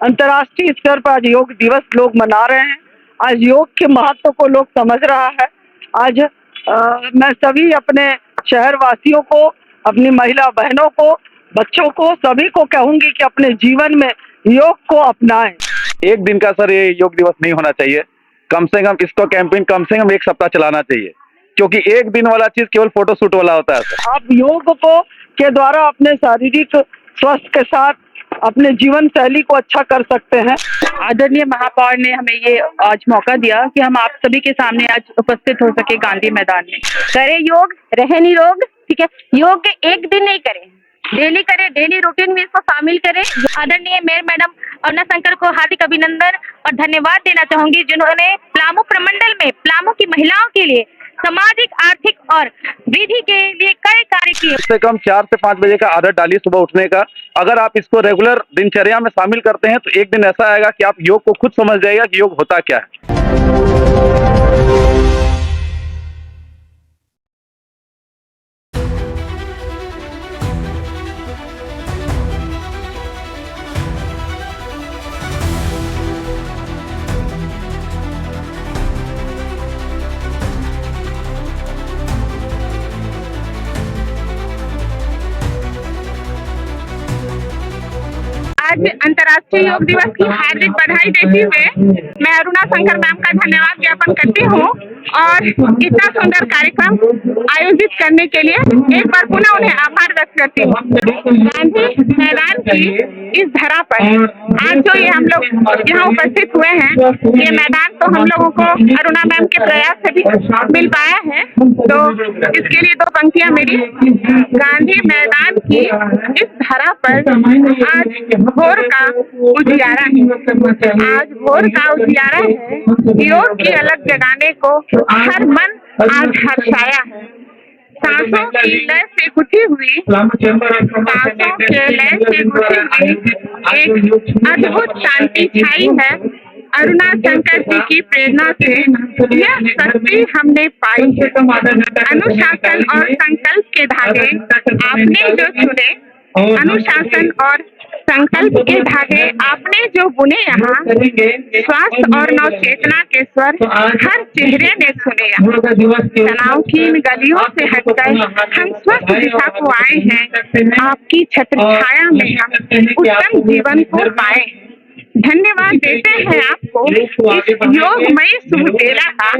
अंतर्राष्ट्रीय स्तर पर आज योग दिवस लोग मना रहे हैं। आज योग के महत्व को लोग समझ रहा है। आज मैं सभी अपने शहर वासियों को, अपनी महिला बहनों को, बच्चों को, सभी को कहूंगी कि अपने जीवन में योग को अपनाएं। एक दिन का सर ये योग दिवस नहीं होना चाहिए। कम से कम इसको कैंपेन कम से कम एक सप्ताह चलाना चाहिए, क्योंकि एक दिन वाला चीज केवल फोटो शूट वाला होता है सर। आप योग को के द्वारा अपने शारीरिक स्वास्थ्य के साथ अपने जीवन शैली को अच्छा कर सकते हैं। आदरणीय महापौर ने हमें ये आज मौका दिया कि हम आप सभी के सामने आज उपस्थित हो सके गांधी मैदान में। करें योग, रहे निरोग। ठीक है, योग एक दिन नहीं करें, डेली करें, डेली रूटीन में इसको शामिल करें। आदरणीय मेयर मैडम अरुणा शंकर को हार्दिक अभिनंदन और धन्यवाद देना चाहूंगी, जिन्होंने पलामू प्रमंडल में पलामू की महिलाओं के लिए सामाजिक, आर्थिक और वृद्धि के लिए कई कार्य किए। कम से कम 4 से 5 बजे का आदत डालिए सुबह उठने का। अगर आप इसको रेगुलर दिनचर्या में शामिल करते हैं तो एक दिन ऐसा आएगा कि आप योग को खुद समझ जाएगा कि योग होता क्या है। आज अंतर्राष्ट्रीय योग दिवस की हार्दिक बधाई देते हुए मैं अरुणा शंकर मैम का धन्यवाद ज्ञापन करती हूँ और इतना सुंदर कार्यक्रम आयोजित करने के लिए एक बार पुनः उन्हें आभार व्यक्त करती हूँ। गांधी मैदान की इस धरा पर आज जो ये हम लोग यहाँ उपस्थित हुए हैं, ये मैदान तो हम लोगों को अरुणा मैम के प्रयास से भी मिल पाया है। तो इसके लिए 2 पंक्तियां मेरी। गांधी मैदान की इस धरा पर आज भोर का उजियारा है, आज भोर का उजियारा है। योग की अलग जगाने को हर मन आज हर्षाया है। सांसों की लय से गुथी हुई, सांसों के लय से गुथी हुई एक अद्भुत शांति छाई है। अरुणा शंकर जी की प्रेरणा से यह शक्ति हमने पाई है। अनुशासन और संकल्प के धागे आपने जो चुने, अनुशासन और संकल्प के धागे आपने जो बुने, यहाँ स्वास्थ्य और नवचेतना के स्वर हर चेहरे ने सुने। तनाव की इन गलियों से हटकर हम स्वस्थ दिशा को आए हैं। आपकी छत्र छाया में हम उत्तम जीवन को पाए। धन्यवाद देते हैं आपको इस योगमयी शुभ बेला का,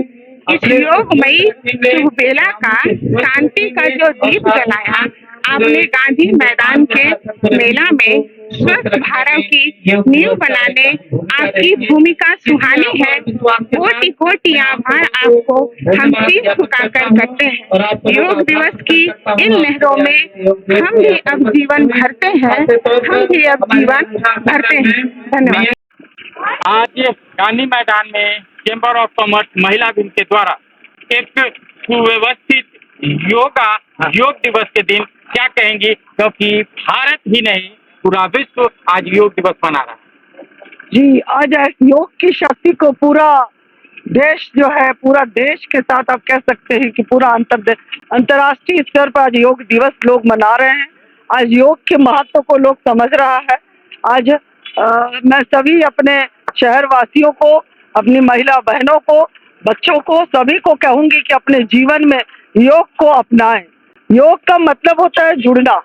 इस योगमयी शुभ बेला का, शांति का जो दीप जलाया आपने गांधी मैदान के मेला में। स्वस्थ भारत की नींव बनाने आपकी भूमिका सुहानी है। कोटि कोटि आभार आपको हम सिर झुकाकर करते हैं। योग दिवस की इन लहरों में हम भी अब जीवन भरते हैं, हम भी अब जीवन भरते हैं। धन्यवाद। आज गांधी मैदान में चेंबर ऑफ कॉमर्स महिला विंग के द्वारा एक सुव्यवस्थित योग दिवस के दिन क्या कहेंगी, क्योंकि भारत ही नहीं पूरा विश्व आज योग दिवस मना रहा है। जी, आज योग की शक्ति को पूरा देश जो है, पूरा देश के साथ आप कह सकते हैं कि पूरा अंतर्राष्ट्रीय स्तर पर आज योग दिवस लोग मना रहे हैं। आज योग के महत्व को लोग समझ रहा है। आज मैं सभी अपने शहर वासियों को, अपनी महिला बहनों को, बच्चों को, सभी को कहूंगी कि अपने जीवन में योग को अपनाएं। योग का मतलब होता है जुड़ना,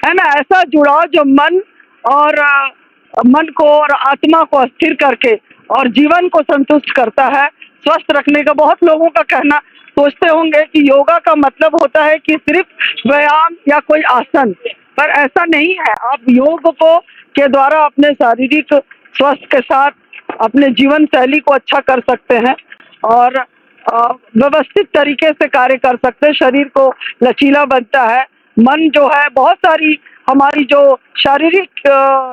है ना, ऐसा जुड़ाव जो मन को और आत्मा को स्थिर करके और जीवन को संतुष्ट करता है, स्वस्थ रखने का। बहुत लोगों का कहना सोचते होंगे कि योगा का मतलब होता है कि सिर्फ व्यायाम या कोई आसन, पर ऐसा नहीं है। आप योग को के द्वारा अपने शारीरिक स्वास्थ्य के साथ अपने जीवन शैली को अच्छा कर सकते हैं और व्यवस्थित तरीके से कार्य कर सकते हैं। शरीर को लचीला बनता है, मन जो है, बहुत सारी हमारी जो शारीरिक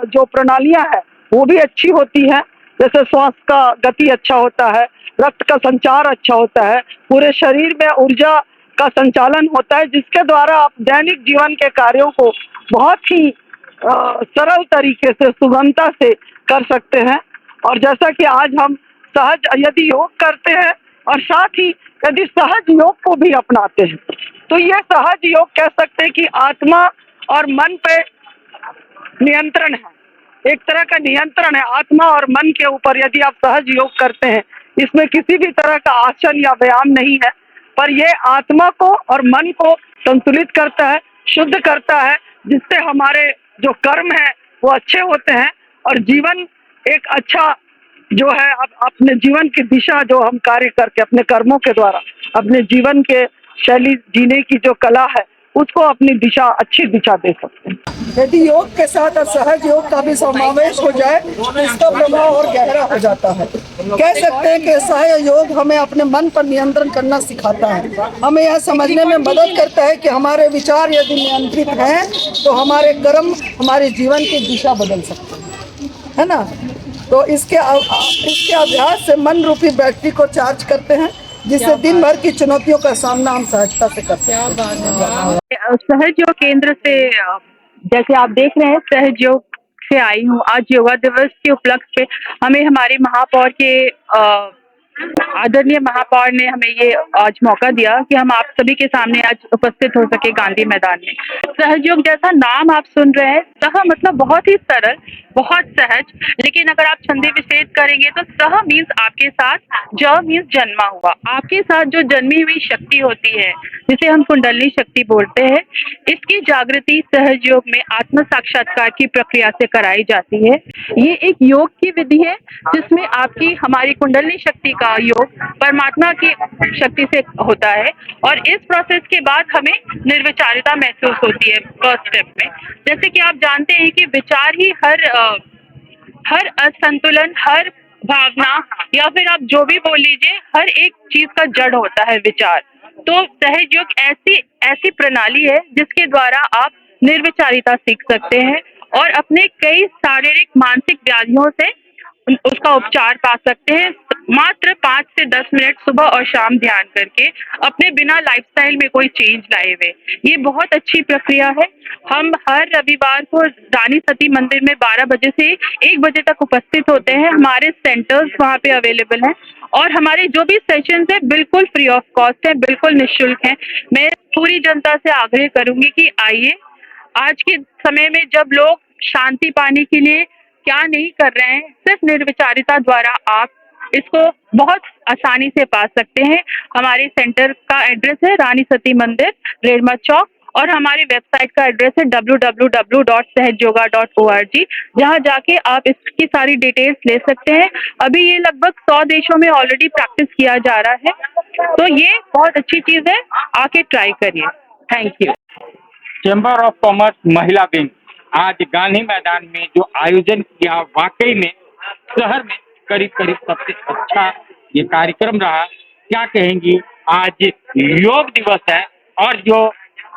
जो प्रणालियां हैं वो भी अच्छी होती हैं। जैसे श्वास का गति अच्छा होता है, रक्त का संचार अच्छा होता है, पूरे शरीर में ऊर्जा का संचालन होता है, जिसके द्वारा आप दैनिक जीवन के कार्यों को बहुत ही सरल तरीके से, सुगमता से कर सकते हैं। और जैसा कि आज हम सहज यदि योग करते हैं और साथ ही यदि सहज योग को भी अपनाते हैं, तो ये सहज योग कह सकते हैं कि आत्मा और मन पे नियंत्रण है। एक तरह का नियंत्रण है आत्मा और मन के ऊपर यदि आप सहज योग करते हैं। इसमें किसी भी तरह का आसन या व्यायाम नहीं है, पर यह आत्मा को और मन को संतुलित करता है, शुद्ध करता है, जिससे हमारे जो कर्म है वो अच्छे होते हैं और जीवन एक अच्छा जो है अपने जीवन की दिशा जो हम कार्य करके अपने कर्मों के द्वारा अपने जीवन के शैली जीने की जो कला है उसको अपनी दिशा अच्छी दिशा दे सकते हैं। यदि योग के साथ असहज योग का भी समावेश हो जाए तो इसका प्रभाव और गहरा हो जाता है। कह सकते हैं कि असहज योग हमें अपने मन पर नियंत्रण करना सिखाता है, हमें यह समझने में मदद करता है कि हमारे विचार यदि नियंत्रित हैं तो हमारे कर्म हमारे जीवन की दिशा बदल सकते हैं, है ना। तो इसके अभ्यास से मन रूपी बैटरी को चार्ज करते हैं, जिससे दिन भर की चुनौतियों का सामना हम सहजता से कर सकते हैं। सहज योग केंद्र से जैसे आप देख रहे हैं सहज योग से आई हूँ। आज योगा दिवस के उपलक्ष्य पे हमें हमारे महापौर के आदरणीय महापौर ने हमें ये आज मौका दिया कि हम आप सभी के सामने आज उपस्थित हो सके गांधी मैदान में। सहज योग जैसा नाम आप सुन रहे हैं, सह मतलब बहुत ही सरल, बहुत सहज, लेकिन अगर आप छंदे विच्छेद करेंगे तो सह मीन्स आपके साथ, ज मीन्स जन्मा हुआ, आपके साथ जो जन्मी हुई शक्ति होती है जिसे हम कुंडलनी शक्ति बोलते हैं, इसकी जागृति सहज योग में आत्म साक्षात्कार की प्रक्रिया से कराई जाती है। ये एक योग की विधि है जिसमें आपकी हमारी कुंडलनी शक्ति का योग परमात्मा की शक्ति से होता है और इस प्रोसेस के बाद हमें निर्विचारिता महसूस होती है फर्स्ट स्टेप में। जैसे कि आप जानते हैं कि विचार ही हर असंतुलन, हर भावना या फिर आप जो भी बोल लीजिए, हर एक चीज का जड़ होता है विचार। तो सहज योग ऐसी प्रणाली है जिसके द्वारा आप निर्विचारिता सीख सकते हैं और अपने कई शारीरिक मानसिक व्याधियों से उसका उपचार पा सकते हैं मात्र 5 से 10 मिनट सुबह और शाम ध्यान करके, अपने बिना लाइफस्टाइल में कोई चेंज लाए हुए। ये बहुत अच्छी प्रक्रिया है। हम हर रविवार को रानी सती मंदिर में 12 बजे से 1 बजे तक उपस्थित होते हैं। हमारे सेंटर्स वहाँ पे अवेलेबल हैं और हमारे जो भी सेशंस है बिल्कुल फ्री ऑफ कॉस्ट है, बिल्कुल निःशुल्क है। मैं पूरी जनता से आग्रह करूंगी कि आइए। आज के समय में जब लोग शांति पाने के लिए क्या नहीं कर रहे हैं, सिर्फ निर्विचारिता द्वारा आप इसको बहुत आसानी से पा सकते हैं। हमारे सेंटर का एड्रेस है रानी सती मंदिर, रेड़मा चौक, और हमारी वेबसाइट का एड्रेस है www.sahajyoga.org, जहां जाके आप इसकी सारी डिटेल्स ले सकते हैं। अभी ये लगभग 100 देशों में ऑलरेडी प्रैक्टिस किया जा रहा है, तो ये बहुत अच्छी चीज है, आके ट्राई करिए। Thank you. Chamber of commerce महिला विंग आज गांधी मैदान में जो आयोजन किया, वाकई में शहर में करीब करीब सबसे अच्छा ये कार्यक्रम रहा। क्या कहेंगी, आज योग दिवस है और जो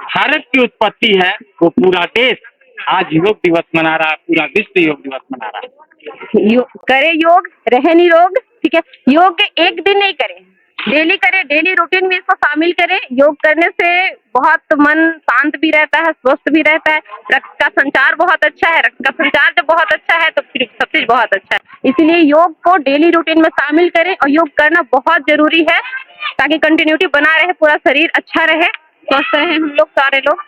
भारत की उत्पत्ति है वो पूरा देश आज योग दिवस मना रहा है, पूरा विश्व योग दिवस मना रहा है। करे योग, रहे निरोग, ठीक है। योग एक दिन नहीं करें, डेली करें, डेली रूटीन में इसको शामिल करें। योग करने से बहुत मन शांत भी रहता है, स्वस्थ भी रहता है, रक्त का संचार बहुत अच्छा है। रक्त का संचार जब बहुत अच्छा है तो फिर सब चीज बहुत अच्छा है। इसीलिए योग को डेली रूटीन में शामिल करें और योग करना बहुत जरूरी है ताकि कंटिन्यूटी बना रहे, पूरा शरीर अच्छा रहे, स्वस्थ रहे हम लोग सारे लोग।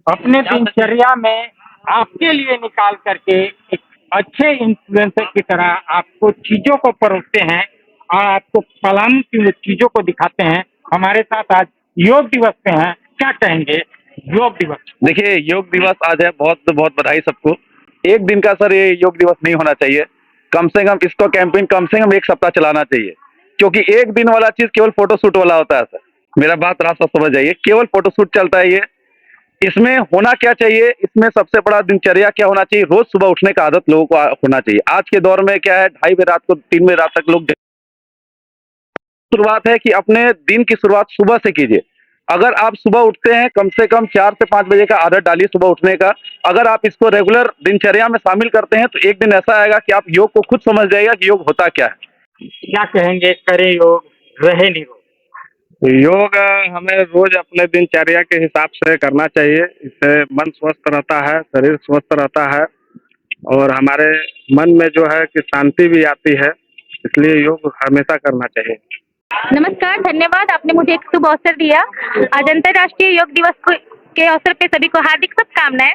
अपने दिनचर्या में आपके लिए निकाल करके एक अच्छे इन्फ्लुएंसर की तरह आपको चीजों को परोसते हैं और आपको पलाम की चीजों को दिखाते हैं। हमारे साथ आज योग दिवस पे हैं, क्या कहेंगे योग दिवस? देखिए, योग दिवस आज है, बहुत बहुत बधाई सबको। एक दिन का सर ये योग दिवस नहीं होना चाहिए, कम से कम इसको कैंपेन कम से कम 1 सप्ताह चलाना चाहिए, क्योंकि एक दिन वाला चीज केवल फोटोशूट वाला होता है सर। मेरा बात रास्ता समझ जाइए, केवल फोटोशूट चलता है ये। इसमें होना क्या चाहिए, इसमें सबसे बड़ा दिनचर्या क्या होना चाहिए, रोज सुबह उठने का आदत लोगों को होना चाहिए। आज के दौर में क्या है, 2:30 बजे रात को 3 बजे रात तक लोग, शुरुआत है कि अपने दिन की शुरुआत सुबह से कीजिए। अगर आप सुबह उठते हैं, कम से कम 4 से 5 बजे का आदत डालिए सुबह उठने का। अगर आप इसको रेगुलर दिनचर्या में शामिल करते हैं तो एक दिन ऐसा आएगा कि आप योग को खुद समझ जाएगा कि योग होता क्या है। क्या कहेंगे, करे योग, रहे निरोग? योग हमें रोज अपने दिनचर्या के हिसाब से करना चाहिए। इससे मन स्वस्थ रहता है, शरीर स्वस्थ रहता है और हमारे मन में जो है कि शांति भी आती है, इसलिए योग हमेशा करना चाहिए। नमस्कार, धन्यवाद, आपने मुझे एक शुभ अवसर दिया। आज अंतर्राष्ट्रीय योग दिवस के अवसर पे सभी को हार्दिक शुभकामनाएं।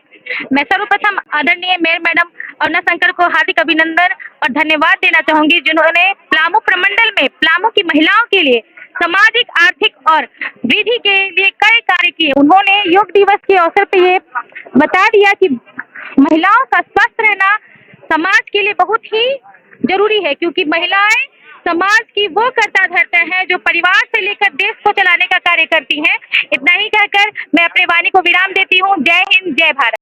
मैं सर्वप्रथम आदरणीय मेयर मैडम अरुणा शंकर को हार्दिक अभिनंदन और धन्यवाद देना चाहूंगी, जिन्होंने पलामू प्रमंडल में पलामू की महिलाओं के लिए सामाजिक, आर्थिक और वृद्धि के लिए कई कार्य किए। उन्होंने योग दिवस के अवसर पे ये बता दिया कि महिलाओं का स्वस्थ रहना समाज के लिए बहुत ही जरूरी है, क्योंकि महिलाएं समाज की वो कर्ता धर्ता है जो परिवार से लेकर देश को चलाने का कार्य करती हैं। इतना ही कहकर मैं अपने वाणी को विराम देती हूँ। जय हिंद, जय भारत।